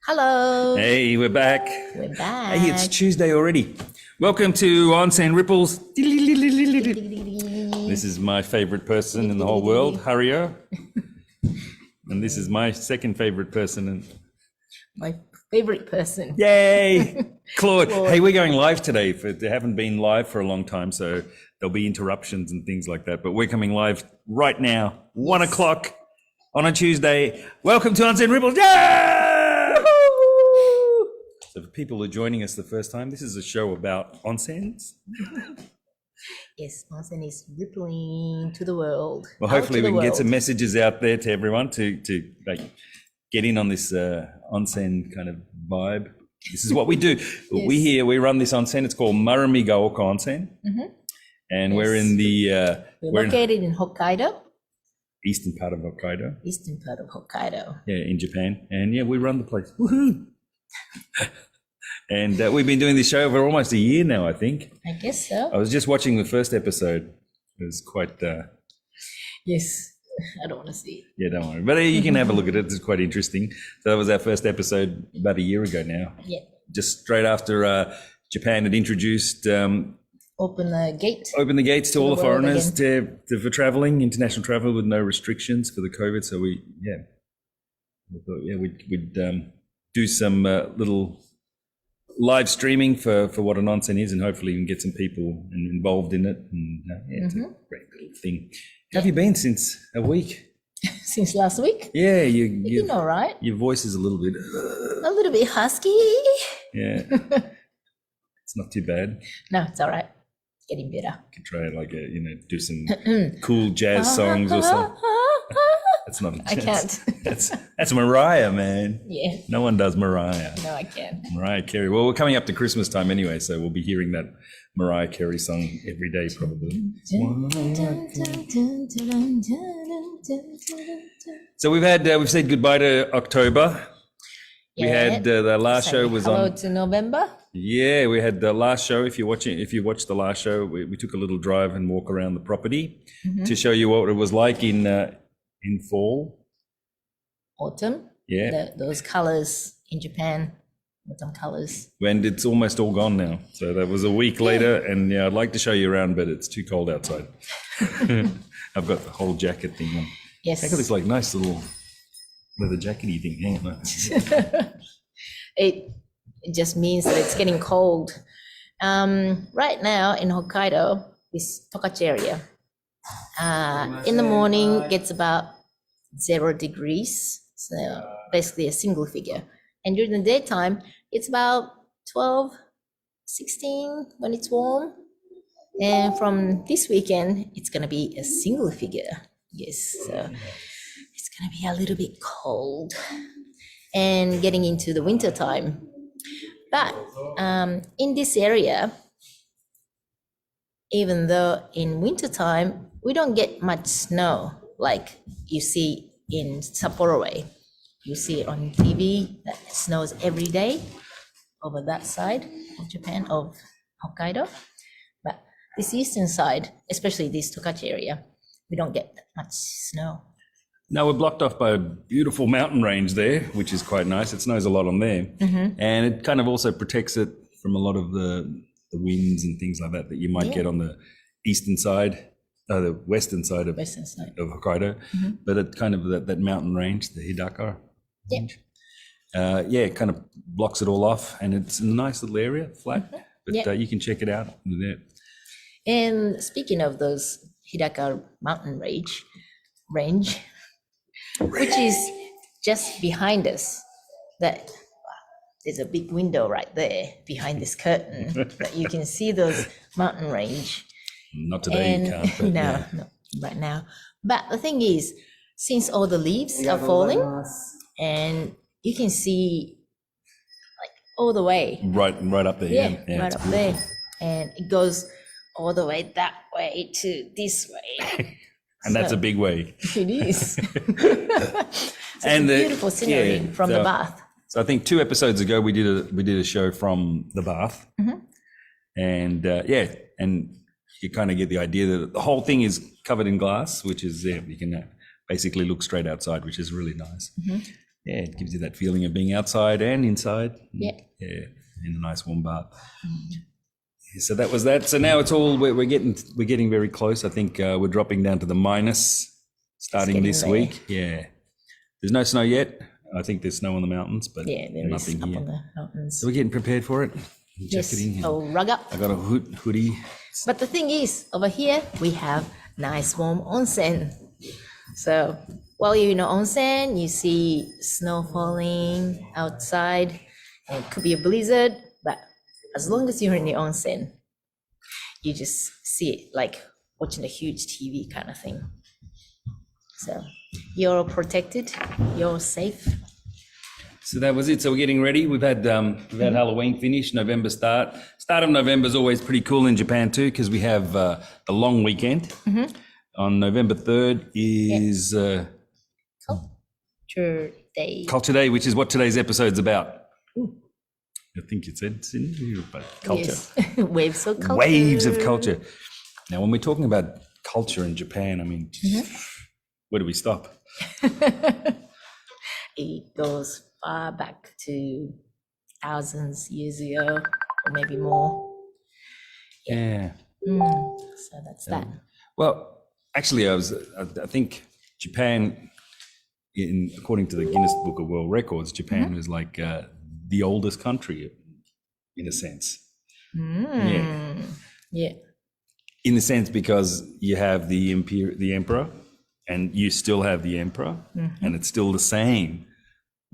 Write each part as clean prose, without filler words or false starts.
Hello. Hey, we're back. We're back. Hey, it's Tuesday already. Welcome to Onsen Ripples. This is my favorite person in the whole world, Hario. And this is my second favorite person. And My favorite person. yay, Claude. Hey, we're going live today. They haven't been live for a long time, so there'll be interruptions and things like that. But we're coming live right now, 1 o'clock on a Tuesday. Welcome to Onsen Ripples. Yay! So for people who are joining us the first time, this is a show about onsens. Yes, Onsen is rippling to the world. Well, hopefully we can get some messages out there to everyone to like get in on this onsen kind of vibe. This is what we do. Yes. We run this onsen. It's called Maramigaoka Onsen. Mm-hmm. And we're in the... we're located in Hokkaido. Eastern part of Hokkaido. Eastern part of Hokkaido. Yeah, in Japan. And yeah, we run the place. Woohoo! And we've been doing this show for almost a year now, I think. I guess so. I was just watching the first episode. It was quite... Yes, I don't want to see it. Yeah, don't worry. But you can have a look at it. It's quite interesting. So that was our first episode about a year ago now. Yeah. Just straight after Japan had introduced... Open the gates to all the foreigners for travelling, international travel with no restrictions for the COVID. So we thought, we'd do some little live streaming for what an onsen is, and hopefully we can get some people involved in it. And it's a great little thing. How have you been since a week? Since last week? Yeah, you know, right? Your voice is a little bit husky. Yeah, it's not too bad. No, it's all right. It's getting better. You can try do some cool jazz songs or something. That's not a chance. I can't. That's Mariah, man. Yeah. No one does Mariah. No, I can't. Mariah Carey. Well, we're coming up to Christmas time anyway, so we'll be hearing that Mariah Carey song every day probably. So we've said goodbye to October. Yeah. We had the last show was hello on to November. Yeah, we had the last show. If you watched the last show, we took a little drive and walk around the property to show you what it was like in fall, autumn. Yeah, those colors in Japan, autumn colors. And it's almost all gone now. So that was a week later, and yeah, I'd like to show you around, but it's too cold outside. I've got the whole jacket thing on. Yes, I got this like nice little leather jackety thing. Hang on. It just means that it's getting cold. Right now in Hokkaido, this Tokachi area, in the morning gets about 0 degrees, so basically a single figure. And during the daytime, it's about 12, 16 when it's warm. And from this weekend, it's going to be a single figure. Yes, so it's going to be a little bit cold and getting into the winter time. But in this area, even though in winter time, we don't get much snow like you see in Sapporo way. You see it on TV that it snows every day over that side of Japan, of Hokkaido. But this eastern side, especially this Tokachi area, we don't get that much snow. No, we're blocked off by a beautiful mountain range there, which is quite nice. It snows a lot on there. And it kind of also protects it from a lot of the winds and things like that you might get on the eastern side, the western side of Hokkaido. But it kind of that mountain range, the Hidaka range. It kind of blocks it all off, and it's a nice little area, flat. But you can check it out there. And speaking of those Hidaka mountain range, which is just behind us, that there's a big window right there behind this curtain that you can see those mountain range. Not today, you can't. But no, right now. But the thing is, since all the leaves are falling, and you can see like all the way. Right up there. Yeah, right up there. And it goes all the way that way to this way. And that's a big way. It is. And the beautiful scenery from the bath. So I think 2 episodes ago we did a show from the bath, and and you kind of get the idea that the whole thing is covered in glass, which is you can basically look straight outside, which is really nice. yeah, it gives you that feeling of being outside and inside. Yeah. Yeah, in a nice warm bath. Yeah, so that was that. So now it's all we're getting very close. I think we're dropping down to the minus starting getting this there. week. Yeah, there's no snow yet. I think there's snow on the mountains, but Yeah, there is nothing up here. on the mountains. So we're getting prepared for it. Yes, Jacketing. I'll rug up. I got a hoodie. But the thing is, over here, we have nice warm onsen. So while you're in an onsen, you see snow falling outside. And it could be a blizzard, but as long as you're in the onsen, you just see it like watching a huge TV kind of thing. So you're protected, you're safe. So that was it. So we're getting ready. We've had Halloween finish, November start. Start of November is always pretty cool in Japan too, because we have the long weekend. On November 3rd is Culture Day. Culture Day, which is what today's episode's about. I think it said it's in here, but culture. Yes. Waves of culture. Waves of culture. Now, when we're talking about culture in Japan, I mean, where do we stop? It goes far back to thousands years ago, or maybe more. Yeah. So that's that. Well, actually, I think Japan, according to the Guinness Book of World Records, Japan is like the oldest country, in a sense. Yeah. Yeah. In a sense, because you have the emperor, and you still have the emperor, and it's still the same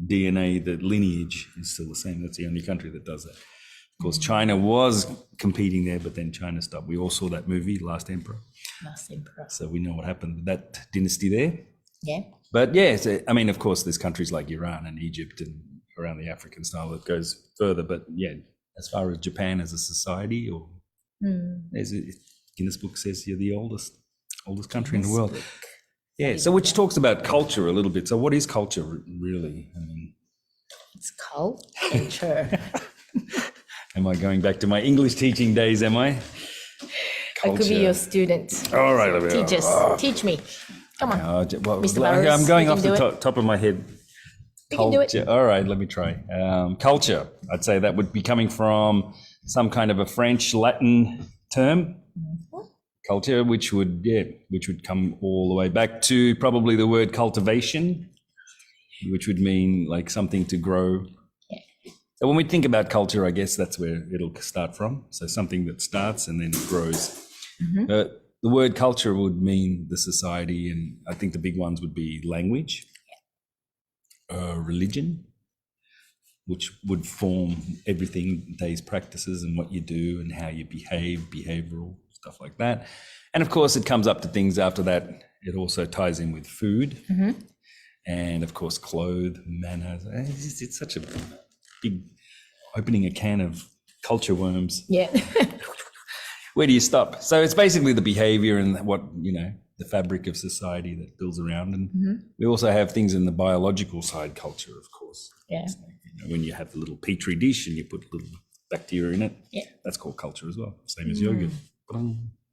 DNA. The lineage is still the same. That's the only country that does that. Of course, China was competing there, but then China stopped. We all saw that movie, Last Emperor. Last Emperor. So we know what happened with that dynasty there. Yeah. But yeah, so, I mean, of course, there's countries like Iran and Egypt and around the African style that goes further. But yeah, as far as Japan as a society, or there's a Guinness Book says you're the oldest country in the world. Yeah. So which talks about culture a little bit. So what is culture really? I mean, It's culture. am I going back to my English teaching days? Am I? I could be your student. All right, Teach us. Teach me. Come on. Mr. Barrows, I'm going you off can the do top of my head. You can do it. Culture. All right, let me try. Culture. I'd say that would be coming from some kind of a French Latin term. Culture, which would come all the way back to probably the word cultivation, which would mean like something to grow. So when we think about culture, I guess that's where it'll start from. So something that starts and then grows. The word culture would mean the society, and I think the big ones would be language, religion, which would form everything, day's practices and what you do and how you behave, behavioral stuff like that. And of course, it comes up to things after that. It also ties in with food and of course, manners. It's such a big opening a can of culture worms. Yeah. Where do you stop? So it's basically the behavior and what, the fabric of society that builds around. And we also have things in the biological side, culture, of course. Yeah. So, when you have the little petri dish and you put little bacteria in it, that's called culture as well. Same as yogurt.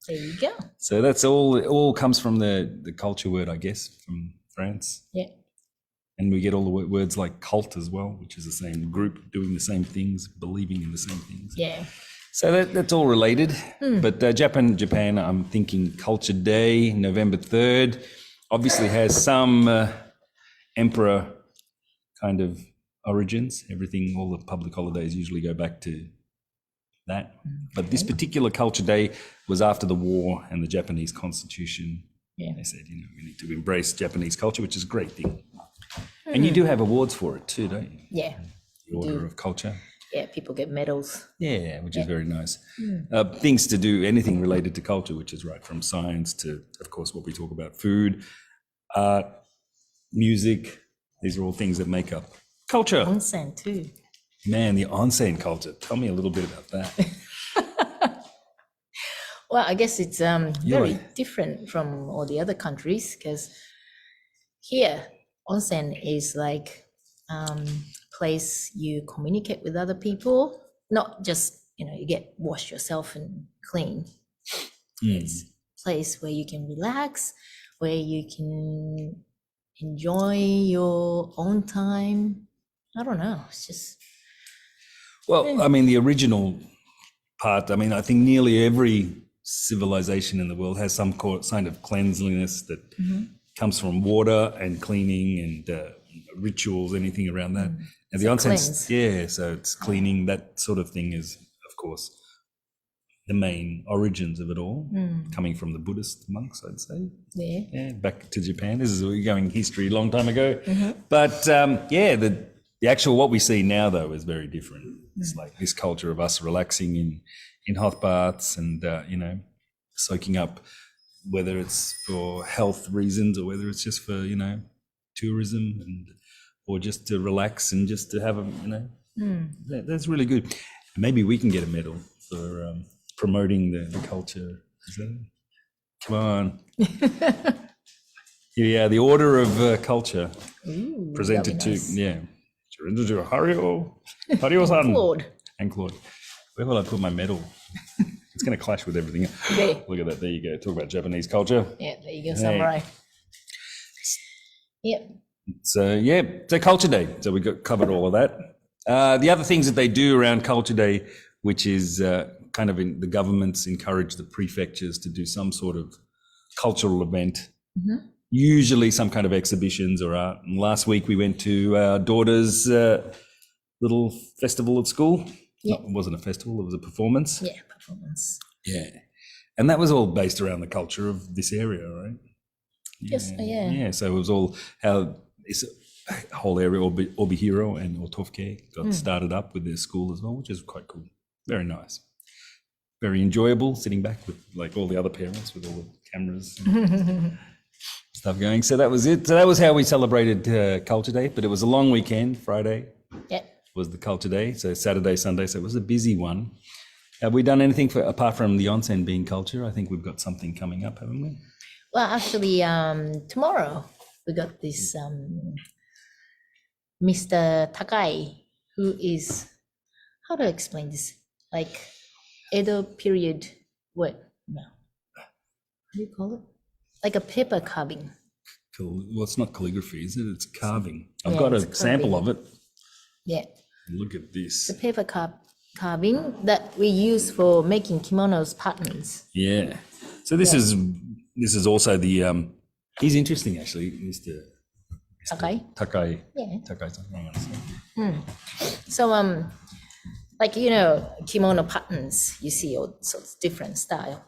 There you go. So that's all comes from the culture word, I guess, from France. Yeah. And we get all the words like cult as well, which is the same group doing the same things, believing in the same things. Yeah. So that's all related. But Japan, I'm thinking Culture Day, November 3rd, obviously has some emperor kind of origins. Everything, all the public holidays usually go back to that. But this particular Culture Day was after the war and the Japanese Constitution. Yeah. They said, we need to embrace Japanese culture, which is a great thing. And you do have awards for it too, don't you? Yeah. The Order of Culture. Yeah, people get medals. Yeah, which is very nice. Things to do, anything related to culture, which is right from science to, of course, what we talk about, food, art, music. These are all things that make up culture. Onsen too. Man, the onsen culture. Tell me a little bit about that. Well, I guess it's very different from all the other countries because here, onsen is like place you communicate with other people, not just, you get wash yourself and clean. It's a place where you can relax, where you can enjoy your own time. I don't know. It's just Well, I mean, the original part, I mean, I think nearly every civilization in the world has some kind of cleanliness that comes from water and cleaning and rituals, anything around that. And the onsen, cleanse. yeah, so it's cleaning, that sort of thing is, of course, the main origins of it all, coming from the Buddhist monks, I'd say. Yeah, back to Japan. This is going history a long time ago. But yeah, the actual what we see now though is very different. It's like this culture of us relaxing in hot baths and you know, soaking up, whether it's for health reasons or whether it's just for, you know, tourism and or just to relax and just to have a, you know, that's really good. Maybe we can get a medal for promoting the culture. Come on. Yeah, the Order of Culture. Ooh, Presented to, nice. yeah. Presented to Hario-san. Claude. And Claude. Where will I put my medal? It's going to clash with everything. There. Look at that. There you go. Talk about Japanese culture. Yeah, there you go, samurai. Yep. So, yeah, so Culture Day. So we got covered all of that. The other things that they do around Culture Day, which is kind of in the governments encourage the prefectures to do some sort of cultural event, usually some kind of exhibitions or art. And last week we went to our daughter's little festival at school. Yeah. No, it wasn't a festival, it was a performance. Yeah, performance. Yeah. And that was all based around the culture of this area, right? Yes, yeah. Yeah, so it was all how this whole area, Obihiro and Otofke, got started up with their school as well, which is quite cool. Very nice. Very enjoyable, sitting back with like all the other parents with all the cameras and stuff going. So that was it. So that was how we celebrated Culture Day, but it was a long weekend. Friday was the Culture Day, so Saturday, Sunday, so it was a busy one. Have we done anything apart from the onsen being culture? I think we've got something coming up, haven't we? Well, actually, tomorrow we got this Mr. Takai, who is, how do I explain this? Like Edo period, what? No. What do you call it? Like a paper carving. Well, it's not calligraphy, is it? It's carving. I've Yeah, got a it's sample of carving. it. Yeah, Look at this. the paper carving that we use for making kimonos patterns. Yeah. So this is also the he's interesting actually, Mr. Takai? Takai. Yeah. Takai-san. Hang on a second. So like, you know, kimono patterns, you see all sorts of different style,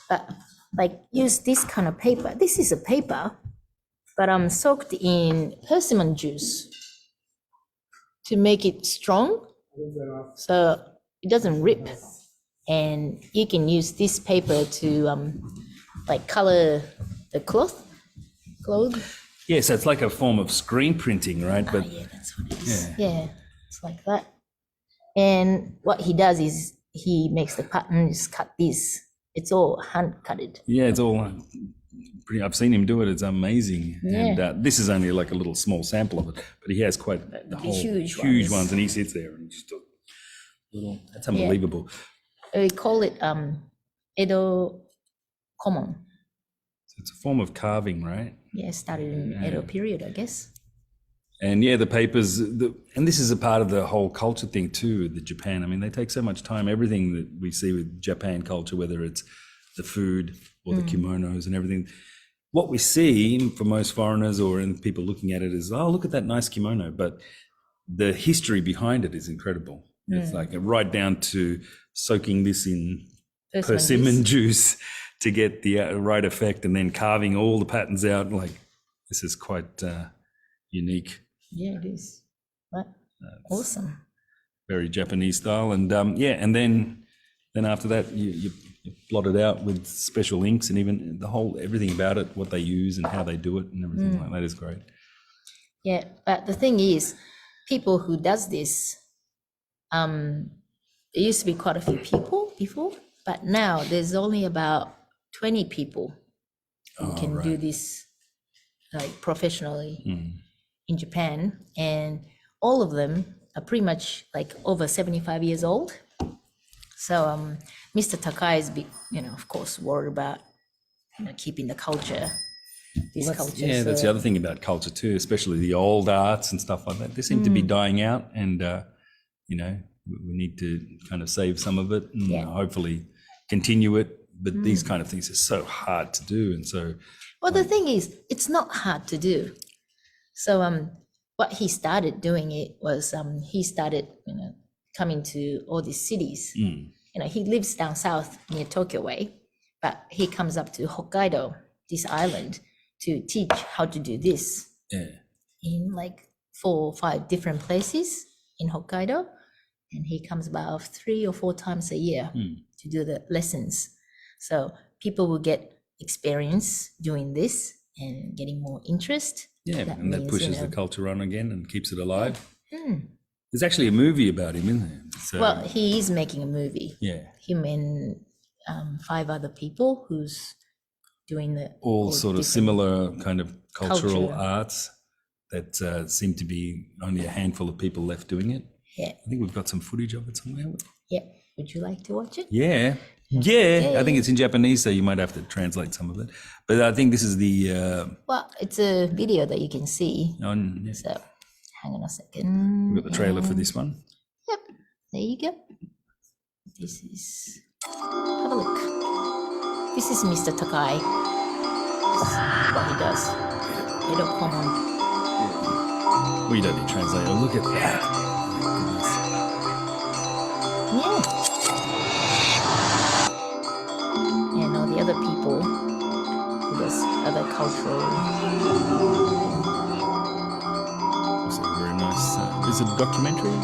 but like use this kind of paper. This is a paper, but soaked in persimmon juice to make it strong, so it doesn't rip. And you can use this paper to like color the cloth. Yeah, so it's like a form of screen printing, right? But Yeah, that's what it is. Yeah, it's like that. And what he does is he makes the pattern, just cut this. It's all hand cutted. yeah, it's all pretty. I've seen him do it. It's amazing. Yeah. And this is only like a little small sample of it, but he has quite the whole huge huge ones. ones, and he sits there and just little. That's unbelievable. We call it Edo common. So it's a form of carving, right? Yeah, started in Edo period, I guess. And yeah, the papers, and this is a part of the whole culture thing too, the Japan. I mean, they take so much time. Everything that we see with Japan culture, whether it's the food or the kimonos and everything, what we see for most foreigners or in people looking at it is, oh, look at that nice kimono. But the history behind it is incredible. It's like right down to soaking this in persimmon juice to get the right effect, and then carving all the patterns out. Like, this is quite unique. Yeah, it is. What? Awesome. Very Japanese style. And and then after that, you blot it out with special inks, and even the whole, everything about it, what they use and how they do it and everything like that is great. Yeah, but the thing is, people who does this, there used to be quite a few people before, but now there's only about 20 people who can do this like professionally in Japan, and all of them are pretty much like over 75 years old. So Mr. Takai is, of course, worried about keeping the culture these Well, cultures. yeah, that's the other thing about culture too, especially the old arts and stuff like that. They seem to be dying out, and you know, we need to kind of save some of it and hopefully continue it. But these kind of things are so hard to do, and so Well, the thing is, it's not hard to do. So what he started doing it was he started coming to all these cities. He lives down south near Tokyo way, but he comes up to Hokkaido, this island, to teach how to do this in like 4 or 5 different places in Hokkaido, and he comes about 3 or 4 times a year to do the lessons. So people will get experience doing this and getting more interest. Yeah, that and that means, pushes the culture on again and keeps it alive. There's actually a movie about him, isn't there? So, well, he is making a movie. yeah, Him and 5 other people who's doing the all sort of different- similar kind of cultural Culture. arts that seem to be only a handful of people left doing it. Yeah, I think we've got some footage of it somewhere. yeah. Would you like to watch it? Yeah. Yeah, I think it's in Japanese, so you might have to translate some of it. But I think this is the Well, it's a video that you can see. on. So, hang on a second. We've got the trailer for this one. Yep, there you go. This is. Have a look. This is Mr. Takai. This is what he does. They don't come on. We don't need translator. Look at that. Goodness. Yeah. And all the other people who does other cultural. It's a very nice. Is it a documentary?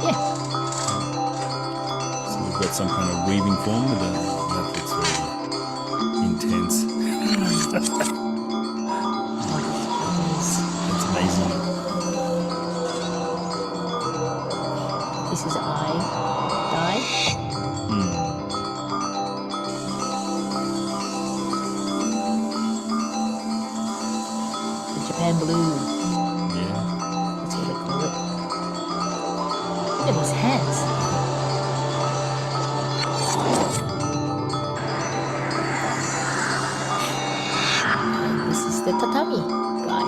Yeah. So we've got some kind of weaving form with that looks very intense. That's amazing. This is dye. The Japan blue. Yeah. That's what they call it. Look at his hands. And this is the tatami guy.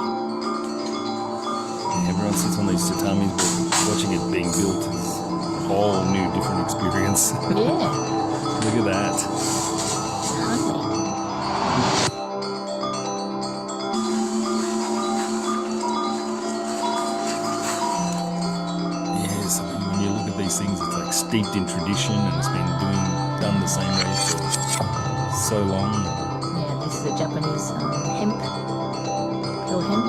Everyone sits on these tatamis, but watching it being built is a whole new, different experience. Yeah. Look at that. Yes, I mean, when you look at these things, it's like steeped in tradition, and it's been done the same way for so long. Yeah, this is a Japanese hemp. Pure hemp.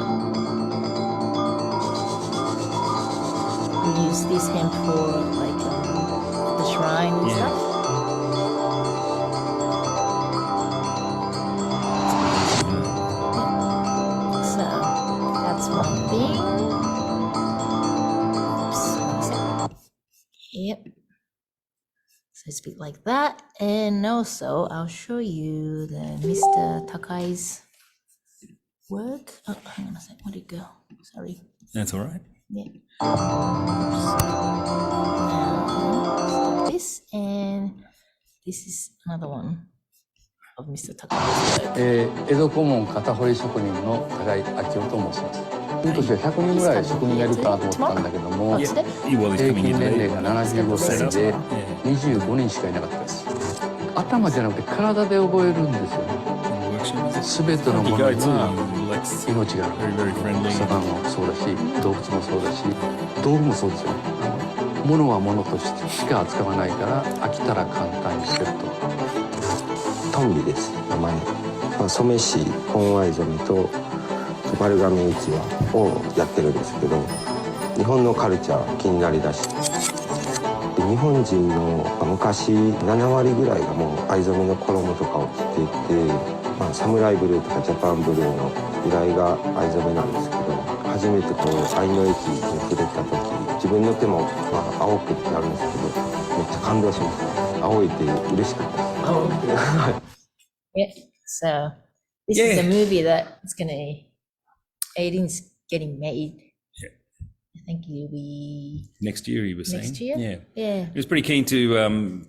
We use this hemp for like the shrine and stuff. So that's one thing. Oops, one sec. Yep. So it's a bit like that. And also I'll show you the Mr. Takai's work. Oh, hang on a sec. Where'd it go? Sorry. That's all right. Yeah. Stop this, and this is another one of Mr. Takai's work. 江戸古門型彫り職人の高井明夫と申します。今年は100人ぐらい職人がいるかなと思ったんだけども、 What's that? Well, he's 平 coming 均 in 年齢 today. が75歳で25人しかいなかったです。頭じゃなくて体で覚えるんですよね。すべてのものが命がある。 Very, very friendly. サバンもそうだし、動物もそうだし、道具もそうですよね。物は物としてしか扱わないから飽きたら簡単に捨てると。トンビです、名前。染師本藍染と丸亀うちわをやってるんですけど、日本のカルチャー気になりだし、日本人の昔7割ぐらいがもう藍染めの衣とかを着ていて、サムライブルーとかジャパンブルーの由来が藍染めなんですけど、初めてこう藍の液に触れた時、自分の手も青くってあるんですけど、めっちゃ感動しました。青いって嬉しかったです。 Yeah. So this is a movie that it's gonna. Aiden's getting made. Yeah. I think you'll be Next year, he was saying. next year. Yeah. Yeah. He was pretty keen to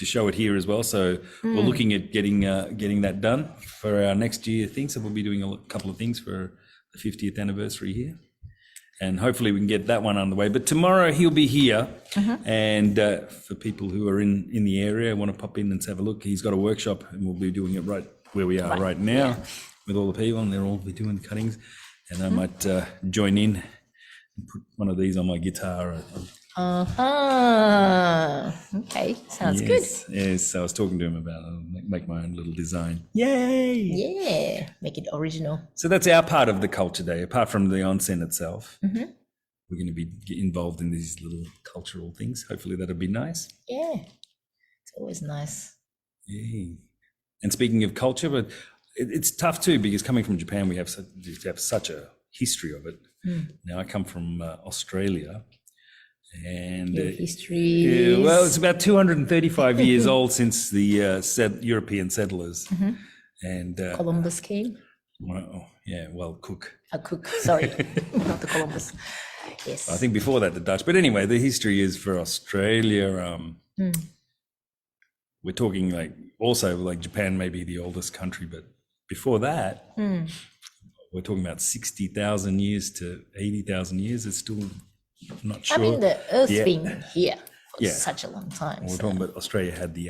show it here as well. So we're looking at getting that done for our next year thing. So we'll be doing a couple of things for the 50th anniversary here. And hopefully we can get that one on the way. But tomorrow he'll be here. And for people who are in the area, want to pop in and have a look, he's got a workshop and we'll be doing it right where we are right now with all the people, and they'll all be doing the cuttings. And I might join in and put one of these on my guitar. Okay, sounds good. Yes, I was talking to him about make my own little design. Yay! Yeah, make it original. So that's our part of the culture day, apart from the onsen itself. We're going to be involved in these little cultural things. Hopefully that'll be nice. Yeah, it's always nice. Yeah. And speaking of culture, but it's tough too, because coming from Japan, we have such a history of it. Now I come from Australia, and Your history yeah, well, it's about 235 years old since the European settlers. And Columbus came. Cook. Cook, sorry, not the Columbus. Yes. I think before that the Dutch. But anyway, the history is for Australia. We're talking like Japan may be the oldest country, but before that, we're talking about 60,000 years to 80,000 years. It's still not sure. I mean, the Earth's been here for Yeah. such a long time. We're talking about Australia had the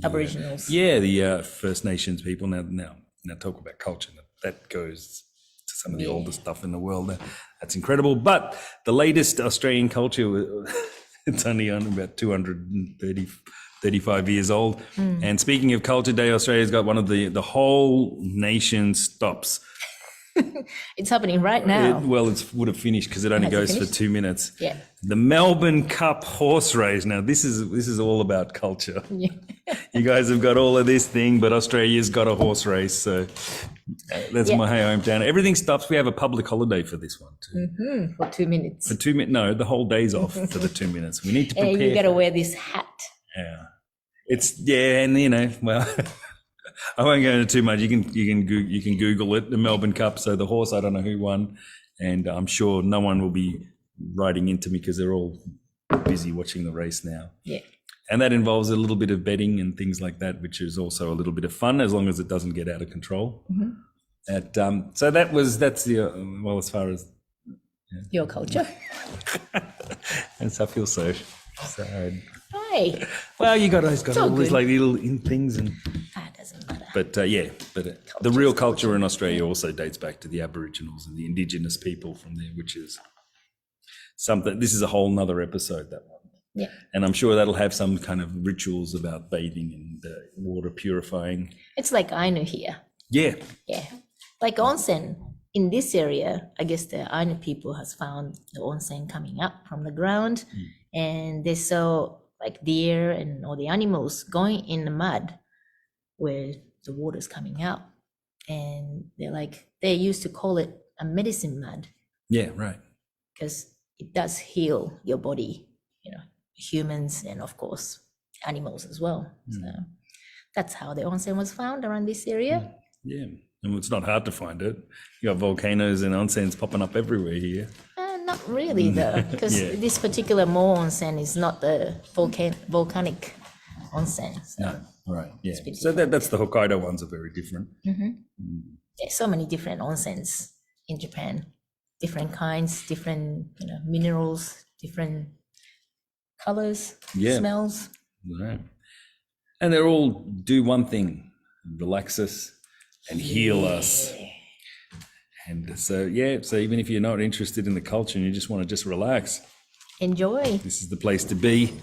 Aboriginals. the First Nations people. Now talk about culture. That goes to some of the oldest stuff in the world. That's incredible. But the latest Australian culture, it's only on about 235 years old. And speaking of Culture Day, Australia's got one of the whole nation stops. It's happening right now. It would have finished because it only Has it goes for finished? 2 minutes. Yeah. The Melbourne Cup horse race. Now this is all about culture. Yeah. You guys have got all of this thing, but Australia's got a horse race. So that's my hometown. Everything stops. We have a public holiday for this one too. For 2 minutes. For 2 minutes, no, the whole day's off for the 2 minutes. We need to prepare. And you got to wear this hat. Yeah, and well, I won't go into too much. You can Google it, the Melbourne Cup. So the horse, I don't know who won, and I'm sure no one will be writing into me because they're all busy watching the race now. Yeah. And that involves a little bit of betting and things like that, which is also a little bit of fun as long as it doesn't get out of control. So that's the as far as Your culture. I feel so sad. Hey, Well, you guys got all all these good. like little in things and. that doesn't matter. But the real culture in Australia also dates back to the Aboriginals and the Indigenous people from there, which is something. This is a whole nother episode, that one. Yeah. And I'm sure that'll have some kind of rituals about bathing and water purifying. It's like Ainu here. Yeah. Yeah. Like onsen in this area, I guess the Ainu people has found the onsen coming up from the ground, and they saw like deer and all the animals going in the mud where the water's coming out, and they used to call it a medicine mud Yeah, right. because it does heal your body, humans and of course animals as well. So that's how the onsen was found around this area. Yeah. And it's not hard to find it. You got volcanoes and onsens popping up everywhere here. Not really though, because this particular Mo onsen is not the volcanic onsen. So No, right. Yeah. bit So that's the Hokkaido ones are very different. there's so many different onsens in Japan, different kinds, different minerals, different colors, smells. Right. And they all do one thing, relax us and heal us. And so even if you're not interested in the culture and you just want to just relax, Enjoy. this is the place to be.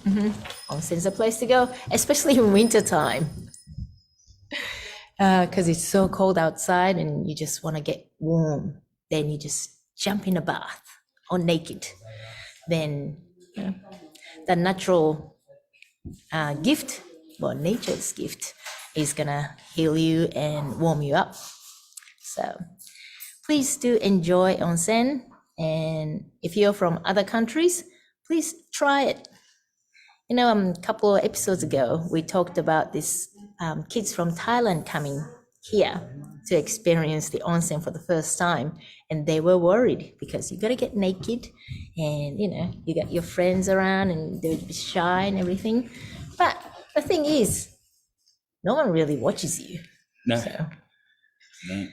Onsen's a place to go, especially in winter time. Because it's so cold outside and you just want to get warm. Then you just jump in a bath or naked. Then the natural gift, nature's gift, is going to heal you and warm you up. So please do enjoy onsen. And if you're from other countries, please try it. A couple of episodes ago, we talked about this kids from Thailand coming here to experience the onsen for the first time, and they were worried because you got to get naked, and you got your friends around, and they would be shy and everything. But the thing is, no one really watches you, No. so No.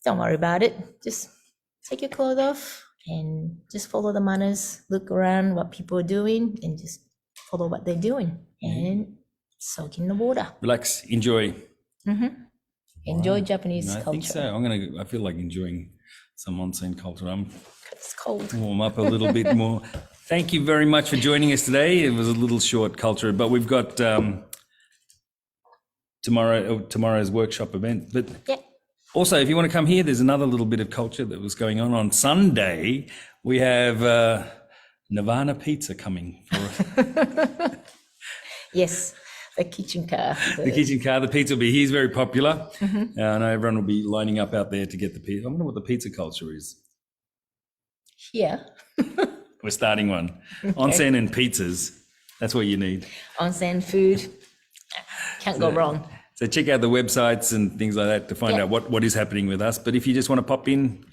don't worry about it. Just take your clothes off and just follow the manners. Look around what people are doing and just follow what they're doing and soak in the water. Relax, enjoy. Enjoy Japanese I culture. think so. I feel like enjoying some onsen culture. I'm It's cold. warm up a little bit more. Thank you very much for joining us today. It was a little short culture, but we've got tomorrow's workshop event. But Yeah. also, if you want to come here, there's another little bit of culture that was going on Sunday. We have Nirvana Pizza coming for Yes. The kitchen car. the kitchen car. The pizza will be here. It's very popular. I know everyone will be lining up out there to get the pizza. I wonder what the pizza culture is. Here. We're starting one. Onsen and pizzas. That's what you need. Onsen food. Can't go wrong. So check out the websites and things like that to find out what is happening with us. But if you just want to pop in,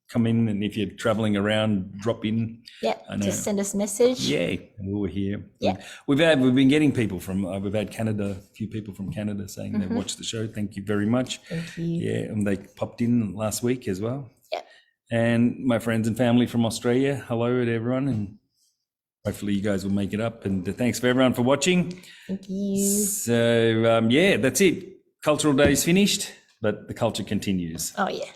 come in, and if you're traveling around, drop in. Yeah. Just send us a message. Yeah, and we're here. Yeah. We've been getting people from we've had Canada, a few people from Canada saying they watched the show. Thank you very much. Thank you. Yeah, and they popped in last week as well. Yeah. And my friends and family from Australia, hello to everyone, and hopefully you guys will make it up. And thanks for everyone for watching. Thank you. So that's it. Cultural Day is finished, but the culture continues. Oh, yeah.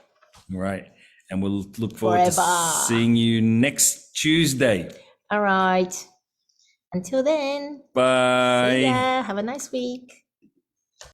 All right. And we'll look forward to Forever. seeing you next Tuesday. All right. Until then. Bye. See ya. Have a nice week.